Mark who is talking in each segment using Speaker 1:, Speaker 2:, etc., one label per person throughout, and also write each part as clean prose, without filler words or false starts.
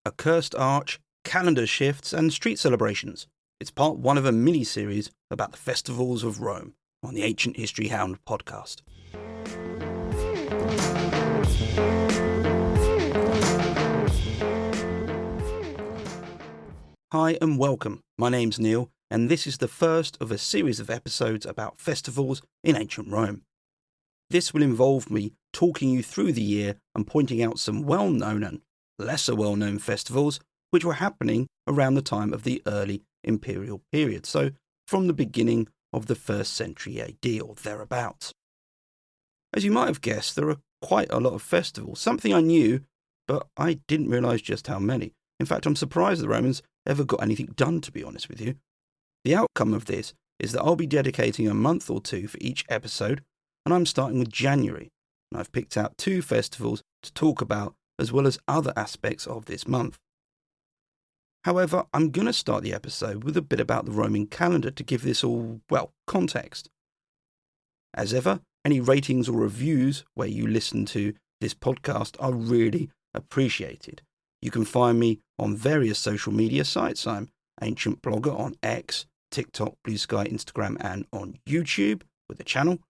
Speaker 1: A cursed arch, calendar shifts, and street celebrations. It's part one of a mini-series about the festivals of Rome on the Ancient History Hound podcast. Hi and welcome. My name's Neil, and this is the first of a series of episodes about festivals in ancient Rome. This will involve me talking you through the year and pointing out some well-known and lesser well-known festivals which were happening around the time of the early imperial period, so from the beginning of the 1st century AD or thereabouts. As you might have guessed, there are quite a lot of festivals, something I knew, but I didn't realise just how many. In fact, I'm surprised the Romans ever got anything done, to be honest with you. The outcome of this is that I'll be dedicating a month or two for each episode, and I'm starting with January, and I've picked out 2 festivals to talk about as well as other aspects of this month. However, I'm going to start the episode with a bit about the Roman calendar to give this all, context. As ever, any ratings or reviews where you listen to this podcast are really appreciated. You can find me on various social media sites. I'm Ancient Blogger on X, TikTok, Blue Sky, Instagram, and on YouTube with a channel.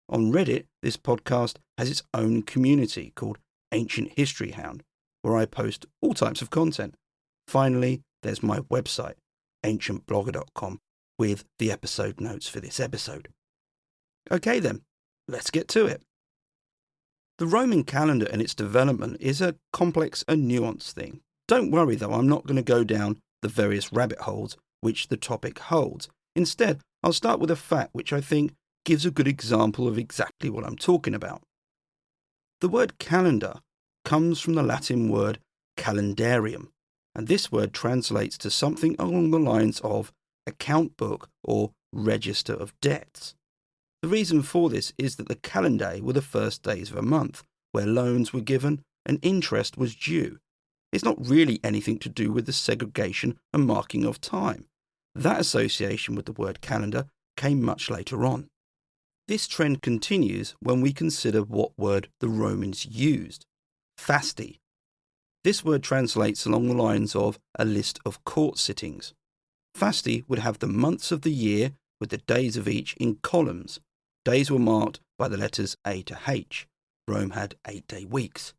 Speaker 1: On Reddit, this podcast has its own community called Ancient History Hound, where I post all types of content. Finally, there's my website, ancientblogger.com, with the episode notes for this episode. Okay then, let's get to it. The Roman calendar and its development is a complex and nuanced thing. Don't worry though, I'm not going to go down the various rabbit holes which the topic holds. Instead, I'll start with a fact which I think gives a good example of exactly what I'm talking about. The word calendar comes from the Latin word calendarium, and this word translates to something along the lines of account book or register of debts. The reason for this is that the calendae were the first days of a month, where loans were given and interest was due. It's not really anything to do with the segregation and marking of time. That association with the word calendar came much later on. This trend continues when we consider what word the Romans used, Fasti. This word translates along the lines of a list of court sittings. Fasti would have the months of the year with the days of each in columns. Days were marked by the letters A to H. Rome had 8-day weeks.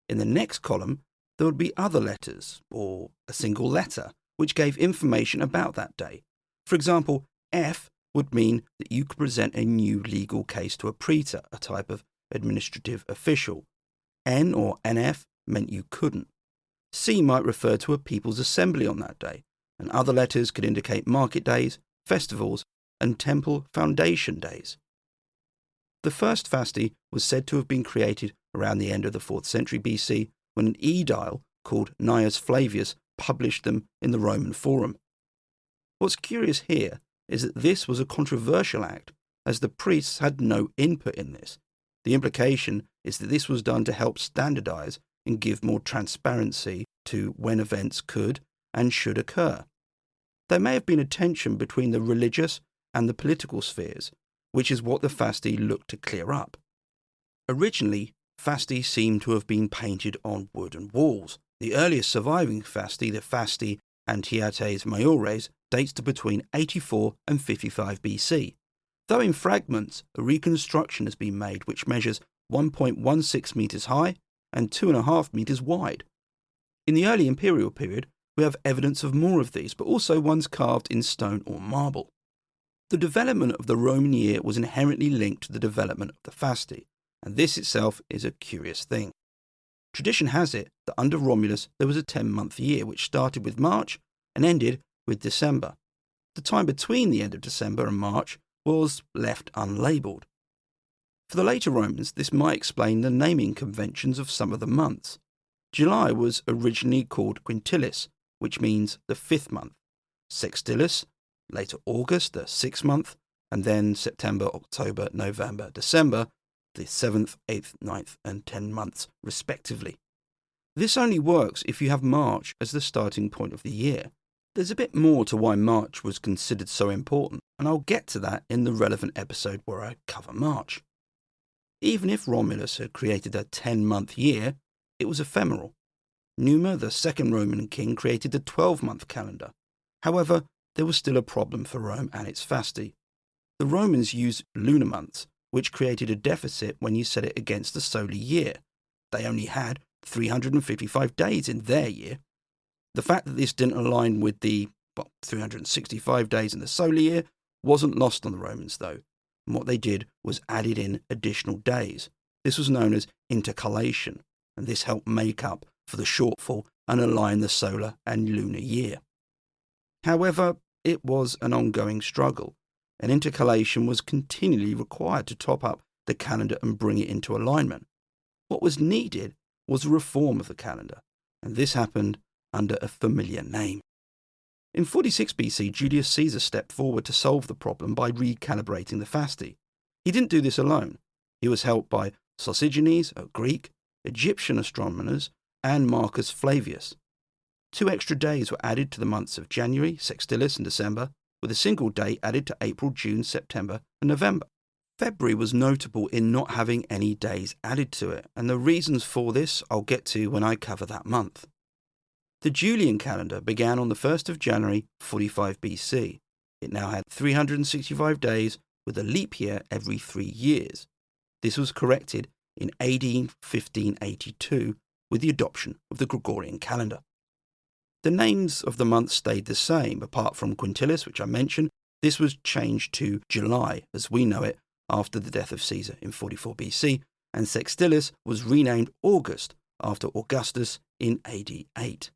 Speaker 1: In the next column, there would be other letters, or a single letter, which gave information about that day. For example, F would mean that you could present a new legal case to a praetor, a type of administrative official. N or NF meant you couldn't. C might refer to a people's assembly on that day, and other letters could indicate market days, festivals, and temple foundation days. The first Fasti was said to have been created around the end of the 4th century BC when an aedile called Gnaeus Flavius published them in the Roman Forum. What's curious here is that this was a controversial act, as the priests had no input in this. The implication is that this was done to help standardize and give more transparency to when events could and should occur. There may have been a tension between the religious and the political spheres, which is what the Fasti looked to clear up. Originally, Fasti seem to have been painted on wooden walls. The earliest surviving Fasti, the Fasti Antiates Maiores, dates to between 84 and 55 BC, though in fragments a reconstruction has been made which measures 1.16 metres high and 2.5 metres wide. In the early imperial period, we have evidence of more of these, but also ones carved in stone or marble. The development of the Roman year was inherently linked to the development of the Fasti, and this itself is a curious thing. Tradition has it that under Romulus there was a 10-month year which started with March and ended with December. The time between the end of December and March was left unlabelled. For the later Romans, this might explain the naming conventions of some of the months. July was originally called Quintilis, which means the 5th month. Sextilis, later August, the 6th month, and then September, October, November, December, the 7th, 8th, 9th, and 10th months, respectively. This only works if you have March as the starting point of the year. There's a bit more to why March was considered so important, and I'll get to that in the relevant episode where I cover March. Even if Romulus had created a 10-month year, it was ephemeral. Numa, the second Roman king, created the 12-month calendar. However, there was still a problem for Rome and its Fasti. The Romans used lunar months, which created a deficit when you set it against the solar year. They only had 355 days in their year. The fact that this didn't align with the 365 days in the solar year wasn't lost on the Romans, though. And what they did was added in additional days. This was known as intercalation, and this helped make up for the shortfall and align the solar and lunar year. However, it was an ongoing struggle, and intercalation was continually required to top up the calendar and bring it into alignment. What was needed was a reform of the calendar, and this happened under a familiar name. In 46 BC, Julius Caesar stepped forward to solve the problem by recalibrating the Fasti. He didn't do this alone. He was helped by Sosigenes, a Greek, Egyptian astronomers, and Marcus Flavius. 2 extra days were added to the months of January, Sextilis, and December, with a single day added to April, June, September, and November. February was notable in not having any days added to it, and the reasons for this I'll get to when I cover that month. The Julian calendar began on the 1st of January 45 BC. It now had 365 days with a leap year every 3 years. This was corrected in AD 1582 with the adoption of the Gregorian calendar. The names of the months stayed the same, apart from Quintilis, which I mentioned. This was changed to July, as we know it, after the death of Caesar in 44 BC, and Sextilis was renamed August after Augustus in AD 8.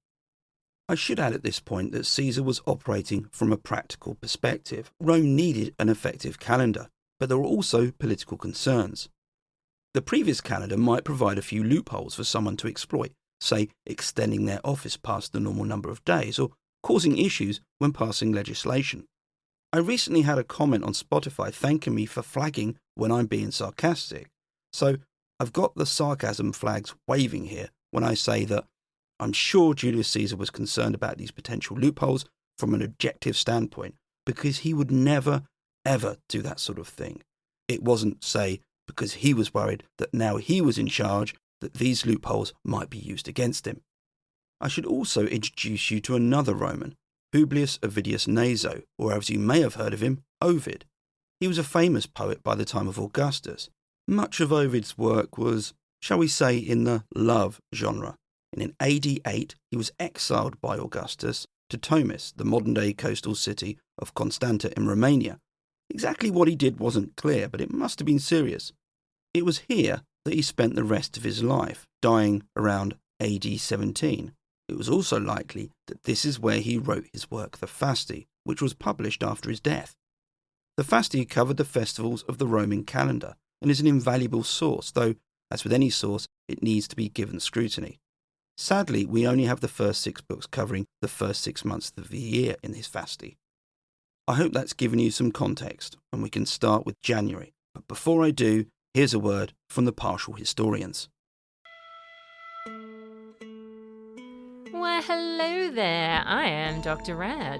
Speaker 1: I should add at this point that Caesar was operating from a practical perspective. Rome needed an effective calendar, but there were also political concerns. The previous calendar might provide a few loopholes for someone to exploit, say extending their office past the normal number of days or causing issues when passing legislation. I recently had a comment on Spotify thanking me for flagging when I'm being sarcastic, so I've got the sarcasm flags waving here when I say that I'm sure Julius Caesar was concerned about these potential loopholes from an objective standpoint, because he would never, ever do that sort of thing. It wasn't, say, because he was worried that now he was in charge, that these loopholes might be used against him. I should also introduce you to another Roman, Publius Ovidius Naso, or as you may have heard of him, Ovid. He was a famous poet by the time of Augustus. Much of Ovid's work was, shall we say, in the love genre. And in AD 8, he was exiled by Augustus to Tomis, the modern-day coastal city of Constanta in Romania. Exactly what he did wasn't clear, but it must have been serious. It was here that he spent the rest of his life, dying around AD 17. It was also likely that this is where he wrote his work, the Fasti, which was published after his death. The Fasti covered the festivals of the Roman calendar and is an invaluable source, though, as with any source, it needs to be given scrutiny. Sadly, we only have the first 6 books covering the first 6 months of the year in his Fasti. I hope that's given you some context, and we can start with January. But before I do, here's a word from the partial historians.
Speaker 2: Why, hello there. I am Dr. Rad.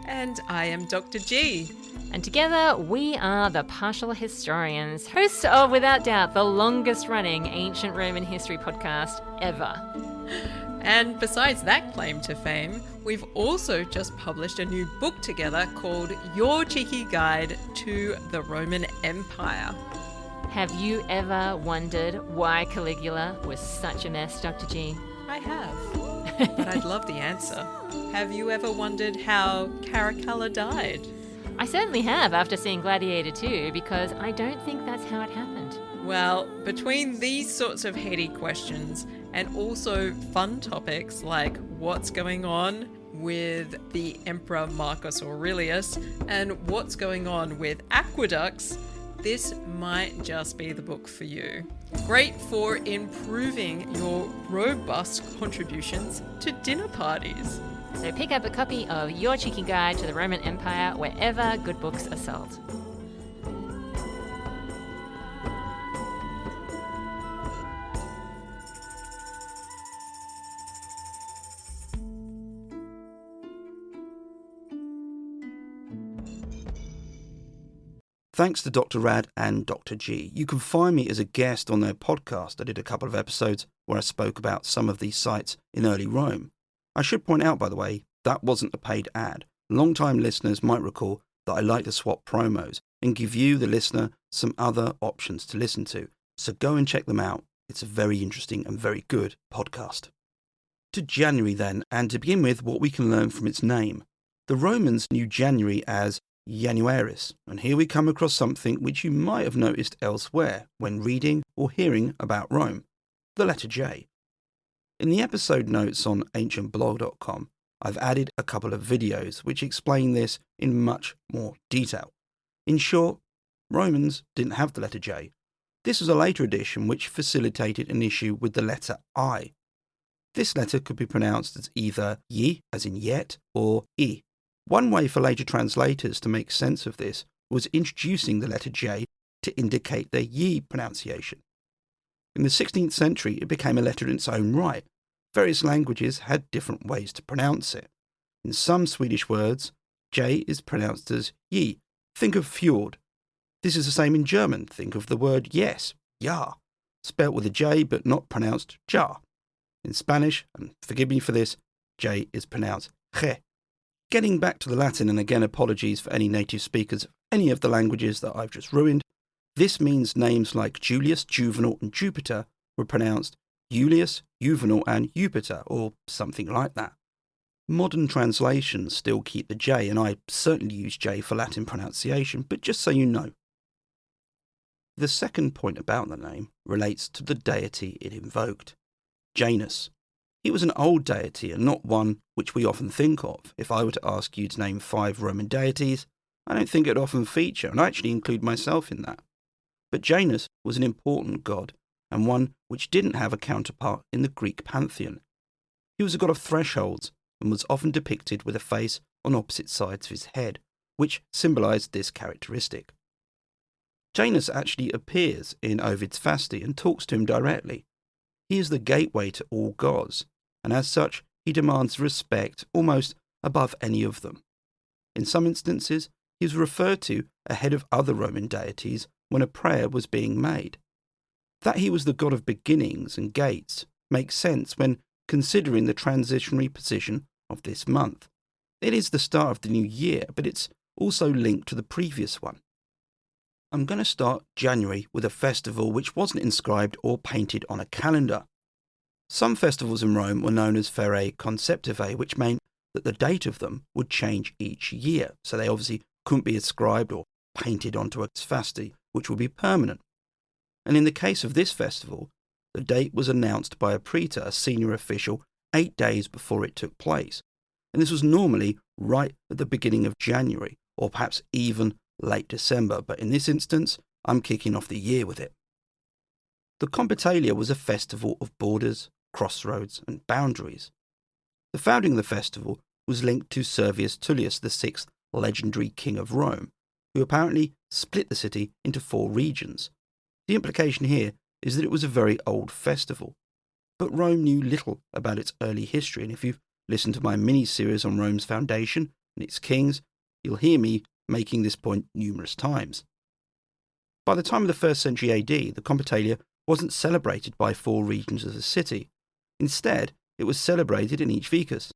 Speaker 3: And I am Dr. G.
Speaker 2: And together we are the Partial Historians, hosts of, without doubt, the longest running ancient Roman history podcast ever.
Speaker 3: And besides that claim to fame, we've also just published a new book together called Your Cheeky Guide to the Roman Empire.
Speaker 2: Have you ever wondered why Caligula was such a mess, Dr. G?
Speaker 3: I have, but I'd love the answer. Have you ever wondered how Caracalla died?
Speaker 2: I certainly have after seeing Gladiator 2, because I don't think that's how it happened.
Speaker 3: Well, between these sorts of heady questions and also fun topics like what's going on with the Emperor Marcus Aurelius and what's going on with aqueducts, this might just be the book for you. Great for improving your robust contributions to dinner parties.
Speaker 2: So pick up a copy of Your Cheeky Guide to the Roman Empire wherever good books are sold.
Speaker 1: Thanks to Dr. Rad and Dr. G. You can find me as a guest on their podcast. I did a couple of episodes where I spoke about some of these sites in early Rome. I should point out, by the way, that wasn't a paid ad. Long-time listeners might recall that I like to swap promos and give you, the listener, some other options to listen to. So go and check them out. It's a very interesting and very good podcast. To January then, and to begin with, what we can learn from its name. The Romans knew January as Januaris, and here we come across something which you might have noticed elsewhere when reading or hearing about Rome, the letter J. In the episode notes on ancientblog.com, I've added a couple of videos which explain this in much more detail. In short, Romans didn't have the letter J. This was a later addition which facilitated an issue with the letter I. This letter could be pronounced as either ye, as in yet, or I. One way for later translators to make sense of this was introducing the letter J to indicate their ye pronunciation. In the 16th century, it became a letter in its own right. Various languages had different ways to pronounce it. In some Swedish words, J is pronounced as ye. Think of fjord. This is the same in German. Think of the word yes, ja, spelt with a J but not pronounced ja. In Spanish, and forgive me for this, J is pronounced je. Getting back to the Latin, and again apologies for any native speakers of any of the languages that I've just ruined, this means names like Julius, Juvenal and Jupiter were pronounced Julius, Juvenal and Jupiter, or something like that. Modern translations still keep the J, and I certainly use J for Latin pronunciation, but just so you know. The second point about the name relates to the deity it invoked, Janus. He was an old deity and not one which we often think of. If I were to ask you to name 5 Roman deities, I don't think it would often feature, and I actually include myself in that. But Janus was an important god, and one which didn't have a counterpart in the Greek pantheon. He was a god of thresholds, and was often depicted with a face on opposite sides of his head, which symbolised this characteristic. Janus actually appears in Ovid's Fasti and talks to him directly. He is the gateway to all gods, and as such he demands respect almost above any of them. In some instances, he is referred to ahead of other Roman deities when a prayer was being made. That he was the god of beginnings and gates makes sense when considering the transitionary position of this month. It is the start of the new year, but it's also linked to the previous one. I'm going to start January with a festival which wasn't inscribed or painted on a calendar. Some festivals in Rome were known as Ferae Conceptivae, which meant that the date of them would change each year, so they obviously couldn't be inscribed or painted onto a Fasti, which would be permanent. And in the case of this festival, the date was announced by a praetor, a senior official, 8 days before it took place. And this was normally right at the beginning of January, or perhaps even late December, but in this instance, I'm kicking off the year with it. The Compitalia was a festival of borders, crossroads, and boundaries. The founding of the festival was linked to Servius Tullius, the 6th legendary king of Rome, who apparently split the city into 4 regions. The implication here is that it was a very old festival. But Rome knew little about its early history, and if you've listened to my mini-series on Rome's foundation and its kings, you'll hear me making this point numerous times. By the time of the 1st century AD, the Compitalia wasn't celebrated by 4 regions of the city. Instead, it was celebrated in each vicus.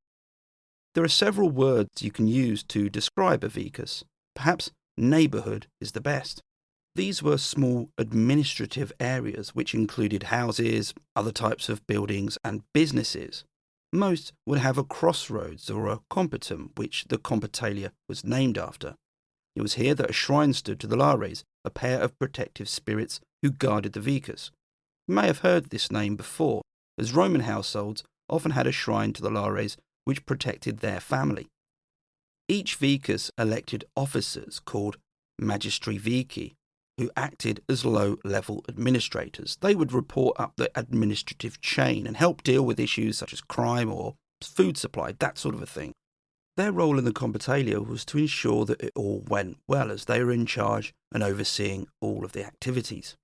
Speaker 1: There are several words you can use to describe a vicus. Perhaps neighbourhood is the best. These were small administrative areas which included houses, other types of buildings, and businesses. Most would have a crossroads or a compitum, which the Compitalia was named after. It was here that a shrine stood to the Lares, a pair of protective spirits who guarded the vicus. You may have heard this name before, as Roman households often had a shrine to the Lares which protected their family. Each vicus elected officers called magistri vici, who acted as low-level administrators. They would report up the administrative chain and help deal with issues such as crime or food supply, that sort of a thing. Their role in the Compitalia was to ensure that it all went well, as they were in charge and overseeing all of the activities.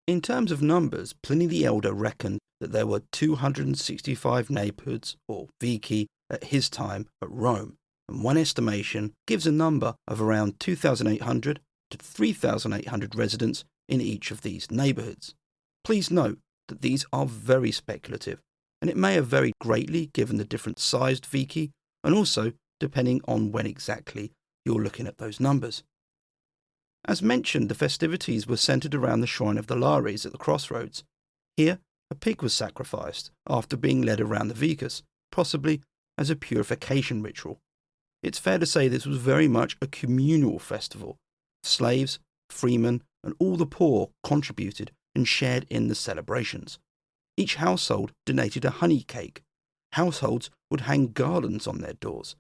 Speaker 1: In terms of numbers, Pliny the Elder reckoned that there were 265 neighbourhoods, or vici, at his time at Rome, and one estimation gives a number of around 2,800 to 3,800 residents in each of these neighbourhoods. Please note that these are very speculative, and it may have varied greatly given the different sized Viki, and also depending on when exactly you're looking at those numbers. As mentioned, the festivities were centred around the shrine of the Lares at the crossroads. Here, a pig was sacrificed after being led around the Vicus, possibly as a purification ritual. It's fair to say this was very much a communal festival. Slaves, freemen, and all the poor contributed and shared in the celebrations. Each household donated a honey cake. Households would hang garlands on their doors.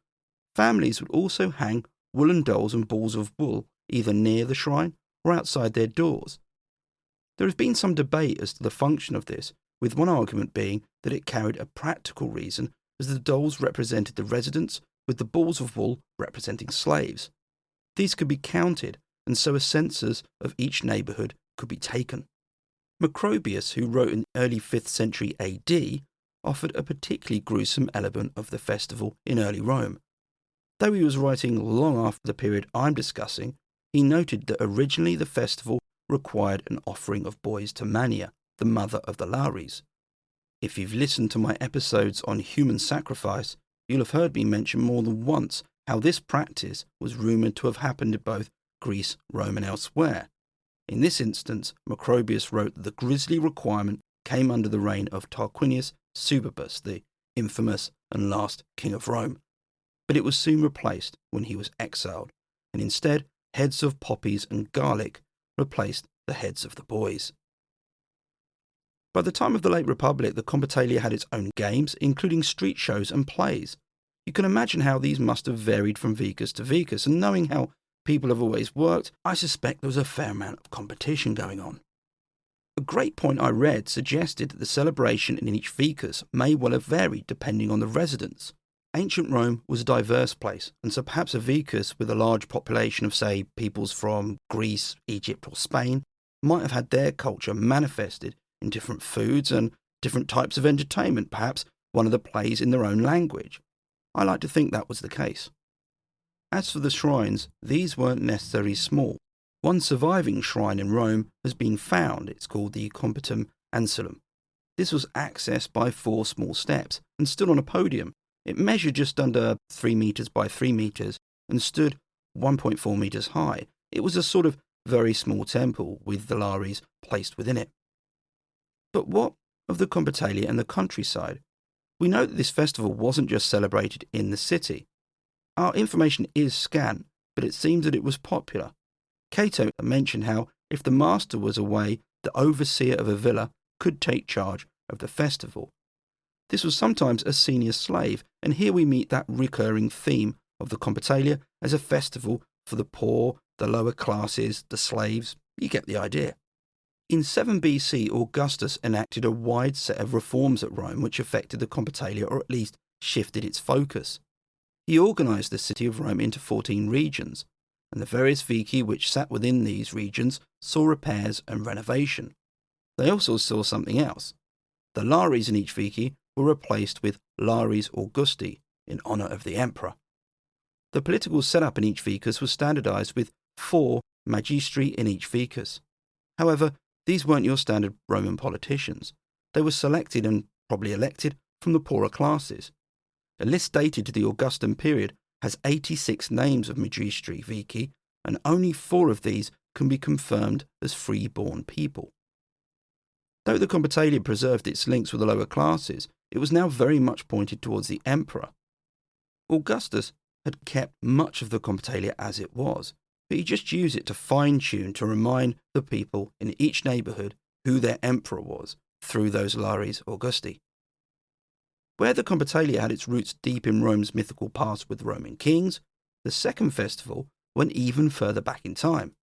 Speaker 1: Families would also hang woolen dolls and balls of wool either near the shrine or outside their doors. There has been some debate as to the function of this, with one argument being that it carried a practical reason as the dolls represented the residents with the balls of wool representing slaves. These could be counted, and so a census of each neighbourhood could be taken. Macrobius, who wrote in early 5th century AD, offered a particularly gruesome element of the festival in early Rome. Though he was writing long after the period I'm discussing, he noted that originally the festival required an offering of boys to Mania, the mother of the Lares. If you've listened to my episodes on human sacrifice, you'll have heard me mention more than once how this practice was rumoured to have happened in both Greece, Rome and elsewhere. In this instance, Macrobius wrote that the grisly requirement came under the reign of Tarquinius Superbus, the infamous and last king of Rome. But it was soon replaced when he was exiled, and instead heads of poppies and garlic replaced the heads of the boys. By the time of the late Republic, the Compitalia had its own games, including street shows and plays. You can imagine how these must have varied from Vicus to Vicus, and knowing how people have always worked, I suspect there was a fair amount of competition going on. A great point I read suggested that the celebration in each Vicus may well have varied depending on the residents. Ancient Rome was a diverse place, and so perhaps a Vicus with a large population of, say, peoples from Greece, Egypt or Spain might have had their culture manifested in different foods and different types of entertainment, perhaps one of the plays in their own language. I like to think that was the case. As for the shrines, these weren't necessarily small. One surviving shrine in Rome has been found. It's called the Compitum Ancillum. This was accessed by 4 small steps and stood on a podium. It measured just under 3 meters by 3 meters and stood 1.4 meters high. It was a sort of very small temple with the Lares placed within it. But what of the Compitalia and the countryside? We know that this festival wasn't just celebrated in the city. Our information is scant, but it seems that it was popular. Cato mentioned how if the master was away, the overseer of a villa could take charge of the festival. This was sometimes a senior slave, and here we meet that recurring theme of the Compitalia as a festival for the poor, the lower classes, the slaves. You get the idea. In 7 BC, Augustus enacted a wide set of reforms at Rome which affected the Compitalia, or at least shifted its focus. He organised the city of Rome into 14 regions, and the various vici which sat within these regions saw repairs and renovation. They also saw something else. The Lares in each vici were replaced with Lares Augusti in honour of the emperor. The political setup in each vicus was standardised with 4 magistri in each vicus. However, these weren't your standard Roman politicians. They were selected and probably elected from the poorer classes. A list dated to the Augustan period has 86 names of magistri vici, and only 4 of these can be confirmed as free-born people. Though the Compitalia preserved its links with the lower classes, it was now very much pointed towards the emperor. Augustus had kept much of the Compitalia as it was, but he just used it to fine-tune to remind the people in each neighbourhood who their emperor was through those Lares Augusti. Where the Compitalia had its roots deep in Rome's mythical past with Roman kings, the second festival went even further back in time.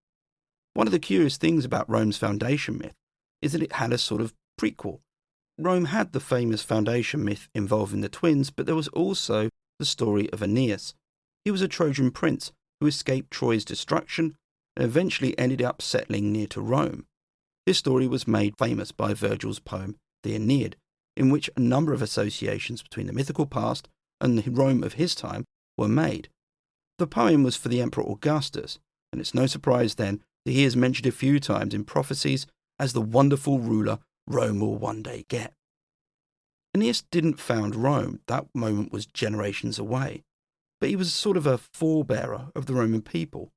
Speaker 1: One of the curious things about Rome's foundation myth is that it had a sort of prequel. Rome had the famous foundation myth involving the twins, but there was also the story of Aeneas. He was a Trojan prince who escaped Troy's destruction and eventually ended up settling near to Rome. This story was made famous by Virgil's poem The Aeneid, in which a number of associations between the mythical past and the Rome of his time were made. The poem was for the Emperor Augustus, and it's no surprise then that he is mentioned a few times in prophecies as the wonderful ruler Rome will one day get. Aeneas didn't found Rome, that moment was generations away, but he was sort of a forebearer of the Roman people.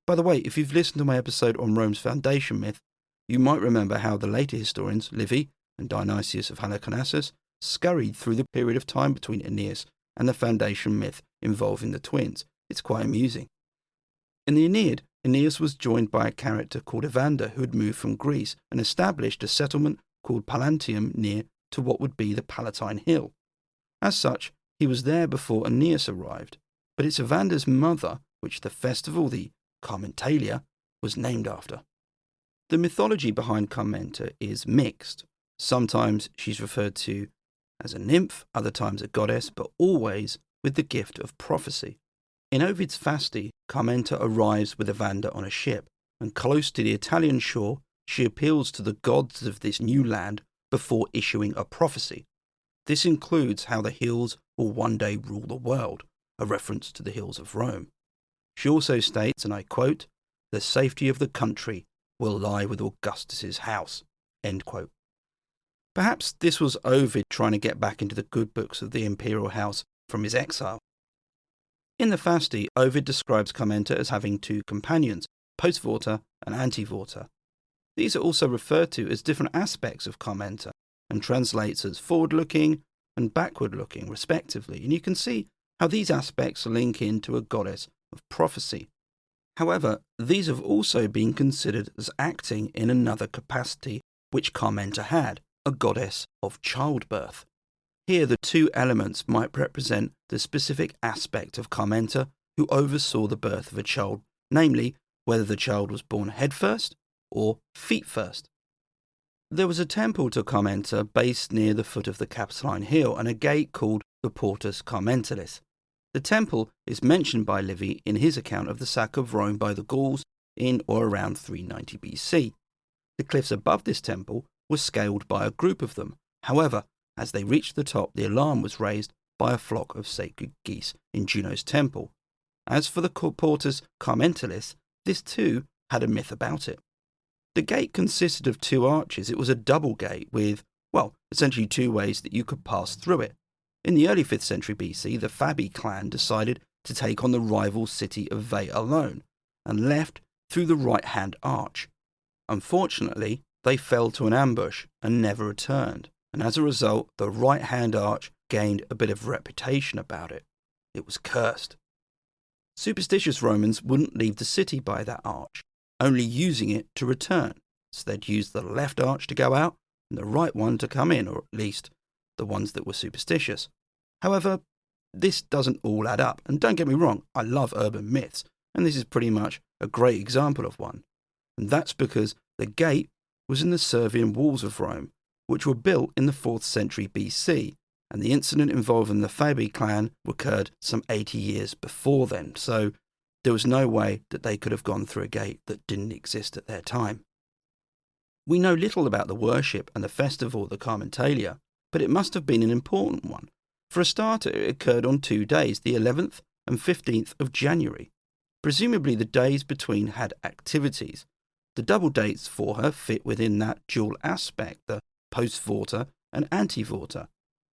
Speaker 1: By the way, if you've listened to my episode on Rome's foundation myth, you might remember how the later historians, Livy and Dionysius of Halicarnassus, scurried through the period of time between Aeneas and the foundation myth involving the twins. It's quite amusing. In the Aeneid, Aeneas was joined by a character called Evander who had moved from Greece and established a settlement called Pallanteum near to what would be the Palatine Hill. As such, he was there before Aeneas arrived, but it's Evander's mother which the festival, the Carmentalia, was named after. The mythology behind Carmenta is mixed. Sometimes she's referred to as a nymph, other times a goddess, but always with the gift of prophecy. In Ovid's Fasti, Carmenta arrives with Evander on a ship, and close to the Italian shore, she appeals to the gods of this new land before issuing a prophecy. This includes how the hills will one day rule the world, a reference to the hills of Rome. She also states, and I quote, "The safety of the country will lie with Augustus's house," end quote. Perhaps this was Ovid trying to get back into the good books of the imperial house from his exile. In the Fasti, Ovid describes Carmenta as having two companions, post-vorta and ante-vorta. These are also referred to as different aspects of Carmenta and translates as forward-looking and backward-looking, respectively, and you can see how these aspects link into a goddess of prophecy. However, these have also been considered as acting in another capacity which Carmenta had, a goddess of childbirth. Here the two elements might represent the specific aspect of Carmenta who oversaw the birth of a child, namely whether the child was born head first or feet first. There was a temple to Carmenta based near the foot of the Capitoline Hill and a gate called the Portus Carmentalis. The temple is mentioned by Livy in his account of the sack of Rome by the Gauls in or around 390 BC. The cliffs above this temple were scaled by a group of them. However, as they reached the top, the alarm was raised by a flock of sacred geese in Juno's temple. As for the Portus Carmentalis, this too had a myth about it. The gate consisted of two arches. It was a double gate with, well, essentially two ways that you could pass through it. In the early 5th century BC, the Fabii clan decided to take on the rival city of Veii alone and left through the right-hand arch. Unfortunately, they fell to an ambush and never returned, and as a result, the right-hand arch gained a bit of reputation about it. It was cursed. Superstitious Romans wouldn't leave the city by that arch, only using it to return, so they'd use the left arch to go out and the right one to come in, or at least the ones that were superstitious. However, this doesn't all add up, and don't get me wrong, I love urban myths, and this is pretty much a great example of one. And that's because the gate was in the Servian walls of Rome, which were built in the 4th century BC, and the incident involving the Fabii clan occurred some 80 years before then, so there was no way that they could have gone through a gate that didn't exist at their time. We know little about the worship and the festival of the Carmentalia, but it must have been an important one. For a starter, it occurred on 2 days, the 11th and 15th of January. Presumably the days between had activities. The double dates for her fit within that dual aspect, the post-vorta and ante-vorta.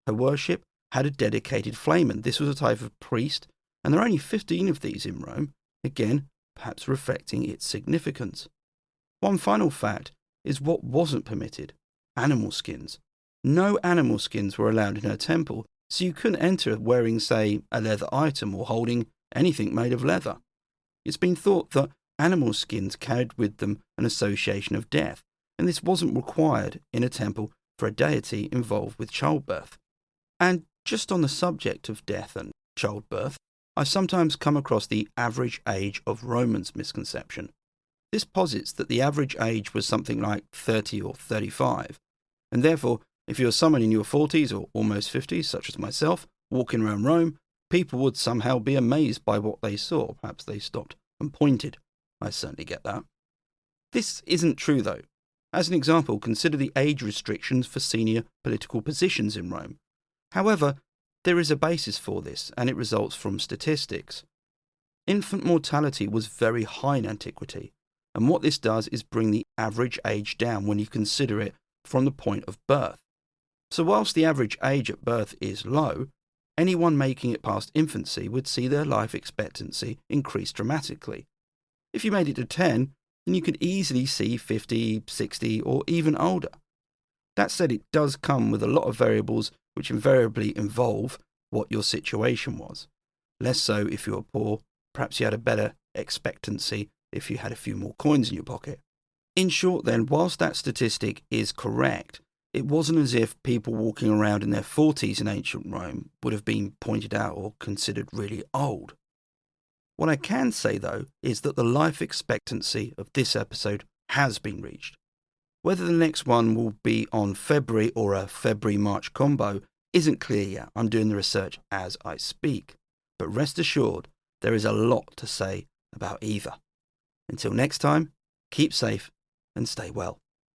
Speaker 1: Her worship had a dedicated flamen. This was a type of priest, and there are only 15 of these in Rome, again, perhaps reflecting its significance. One final fact is what wasn't permitted: animal skins. No animal skins were allowed in her temple, so you couldn't enter wearing, say, a leather item or holding anything made of leather. It's been thought that animal skins carried with them an association of death, and this wasn't required in a temple for a deity involved with childbirth. And just on the subject of death and childbirth, I've sometimes come across the average age of Romans misconception. This posits that the average age was something like 30 or 35, and therefore, if you were someone in your 40s or almost 50s, such as myself, walking around Rome, people would somehow be amazed by what they saw. Perhaps they stopped and pointed. I certainly get that. This isn't true, though. As an example, consider the age restrictions for senior political positions in Rome. However, there is a basis for this, and it results from statistics. Infant mortality was very high in antiquity, and what this does is bring the average age down when you consider it from the point of birth. So whilst the average age at birth is low, anyone making it past infancy would see their life expectancy increase dramatically. If you made it to 10, then you could easily see 50, 60, or even older. That said, it does come with a lot of variables which invariably involve what your situation was. Less so if you were poor, perhaps you had a better expectancy if you had a few more coins in your pocket. In short then, whilst that statistic is correct, it wasn't as if people walking around in their 40s in ancient Rome would have been pointed out or considered really old. What I can say though is that the life expectancy of this episode has been reached. Whether the next one will be on February or a February-March combo isn't clear yet. I'm doing the research as I speak. But rest assured, there is a lot to say about either. Until next time, keep safe and stay well.